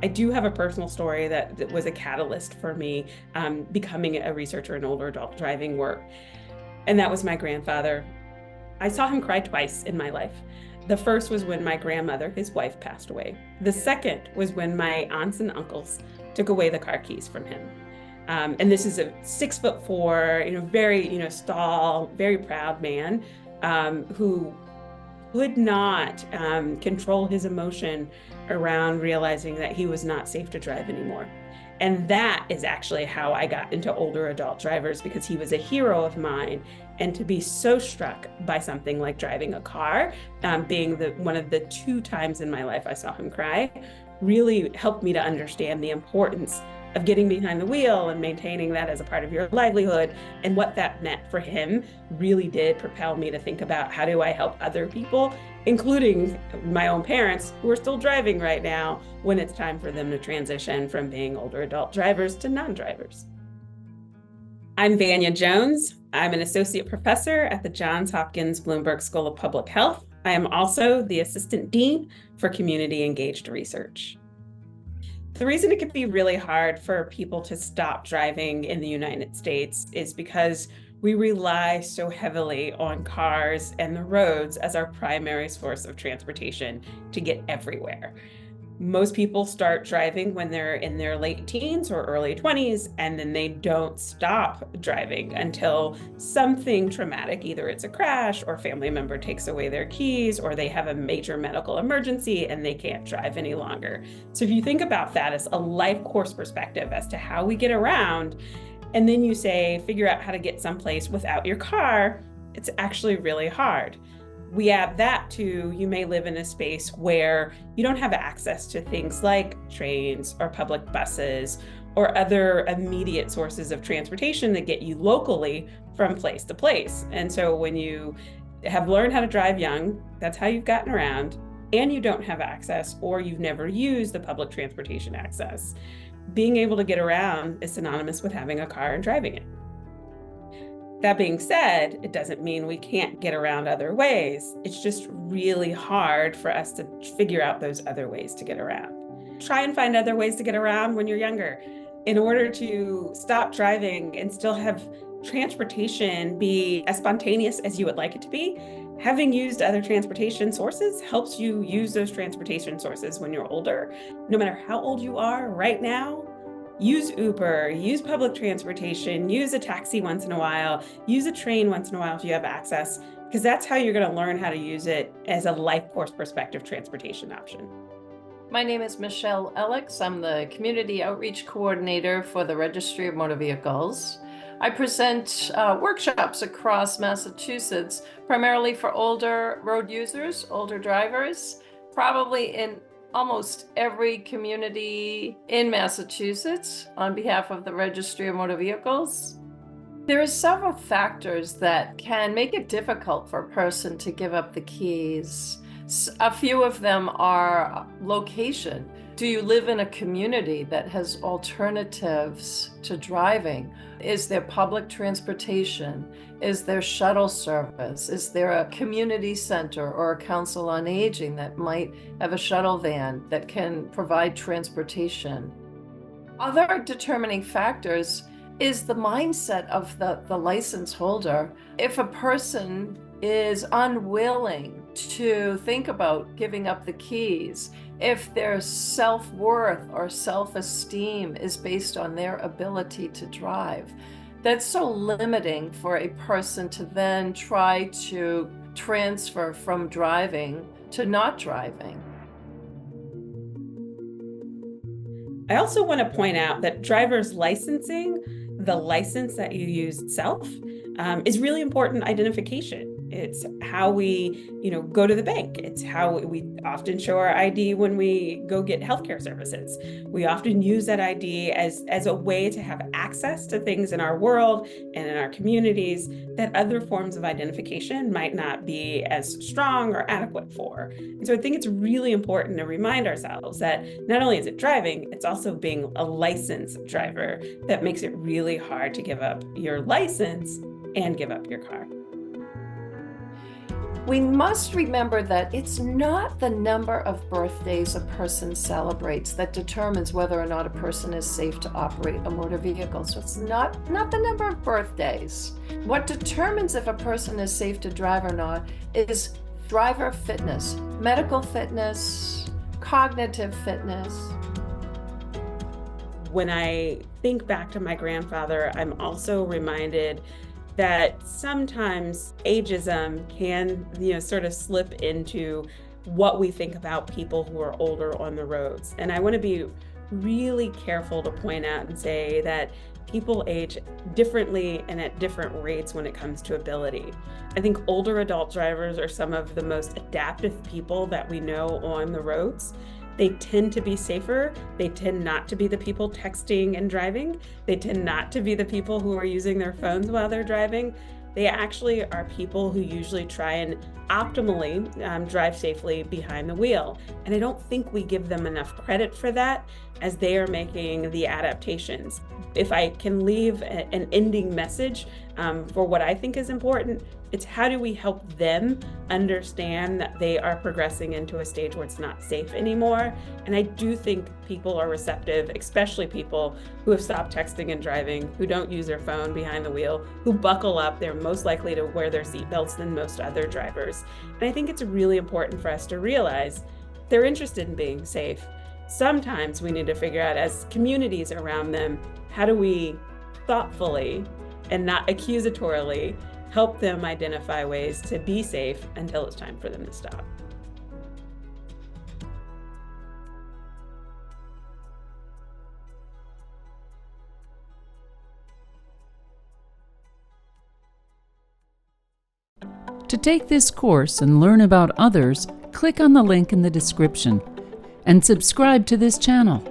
I do have a personal story that was a catalyst for me becoming a researcher in older adult driving work. And that was my grandfather. I saw him cry twice in my life. The first was when my grandmother, his wife, passed away. The second was when my aunts and uncles took away the car keys from him. And this is a 6'4", very, tall, very proud man who could not control his emotion around realizing that he was not safe to drive anymore. And that is actually how I got into older adult drivers, because he was a hero of mine. And to be so struck by something like driving a car, being one of the 2 times in my life I saw him cry, really helped me to understand the importance of getting behind the wheel and maintaining that as a part of your livelihood. And what that meant for him really did propel me to think about, how do I help other people, including my own parents who are still driving right now, when it's time for them to transition from being older adult drivers to non-drivers. I'm Vanya Jones. I'm an associate professor at the Johns Hopkins Bloomberg School of Public Health. I am also the assistant dean for community engaged research. The reason it can be really hard for people to stop driving in the United States is because we rely so heavily on cars and the roads as our primary source of transportation to get everywhere. Most people start driving when they're in their late teens or early 20s, and then they don't stop driving until something traumatic, either it's a crash or a family member takes away their keys, or they have a major medical emergency and they can't drive any longer. So if you think about that as a life course perspective as to how we get around, and then you say, figure out how to get someplace without your car, it's actually really hard. We add that to, you may live in a space where you don't have access to things like trains or public buses or other immediate sources of transportation that get you locally from place to place. And so when you have learned how to drive young, that's how you've gotten around, and you don't have access, or you've never used the public transportation access, being able to get around is synonymous with having a car and driving it. That being said, it doesn't mean we can't get around other ways. It's just really hard for us to figure out those other ways to get around. Try and find other ways to get around when you're younger. In order to stop driving and still have transportation be as spontaneous as you would like it to be, having used other transportation sources helps you use those transportation sources when you're older. No matter how old you are right now, use Uber, use public transportation, use a taxi once in a while, use a train once in a while if you have access, because that's how you're going to learn how to use it as a life course perspective transportation option. My name is Michele Ellicks. I'm the Community Outreach Coordinator for the Registry of Motor Vehicles. I present workshops across Massachusetts, primarily for older road users, older drivers, probably in almost every community in Massachusetts on behalf of the Registry of Motor Vehicles. There are several factors that can make it difficult for a person to give up the keys. A few of them are location. Do you live in a community that has alternatives to driving? Is there public transportation? Is there shuttle service? Is there a community center or a council on aging that might have a shuttle van that can provide transportation? Other determining factors is the mindset of the license holder. If a person is unwilling to think about giving up the keys, if their self-worth or self-esteem is based on their ability to drive, that's so limiting for a person to then try to transfer from driving to not driving. I also want to point out that driver's licensing, the license that you use itself, is really important identification. It's how we, go to the bank. It's how we often show our ID when we go get healthcare services. We often use that ID as a way to have access to things in our world and in our communities that other forms of identification might not be as strong or adequate for. And so I think it's really important to remind ourselves that not only is it driving, it's also being a licensed driver that makes it really hard to give up your license and give up your car. We must remember that it's not the number of birthdays a person celebrates that determines whether or not a person is safe to operate a motor vehicle. So it's not the number of birthdays. What determines if a person is safe to drive or not is driver fitness, medical fitness, cognitive fitness. When I think back to my grandfather, I'm also reminded that sometimes ageism can, sort of slip into what we think about people who are older on the roads. And I want to be really careful to point out and say that people age differently and at different rates when it comes to ability. I think older adult drivers are some of the most adaptive people that we know on the roads. They tend to be safer. They tend not to be the people texting and driving. They tend not to be the people who are using their phones while they're driving. They actually are people who usually try and optimally drive safely behind the wheel. And I don't think we give them enough credit for that as they are making the adaptations. If I can leave an ending message for what I think is important, it's how do we help them understand that they are progressing into a stage where it's not safe anymore. And I do think people are receptive, especially people who have stopped texting and driving, who don't use their phone behind the wheel, who buckle up. They're most likely to wear their seatbelts than most other drivers. And I think it's really important for us to realize they're interested in being safe. Sometimes we need to figure out, as communities around them, how do we thoughtfully and not accusatorily help them identify ways to be safe until it's time for them to stop. To take this course and learn about others, click on the link in the description and subscribe to this channel.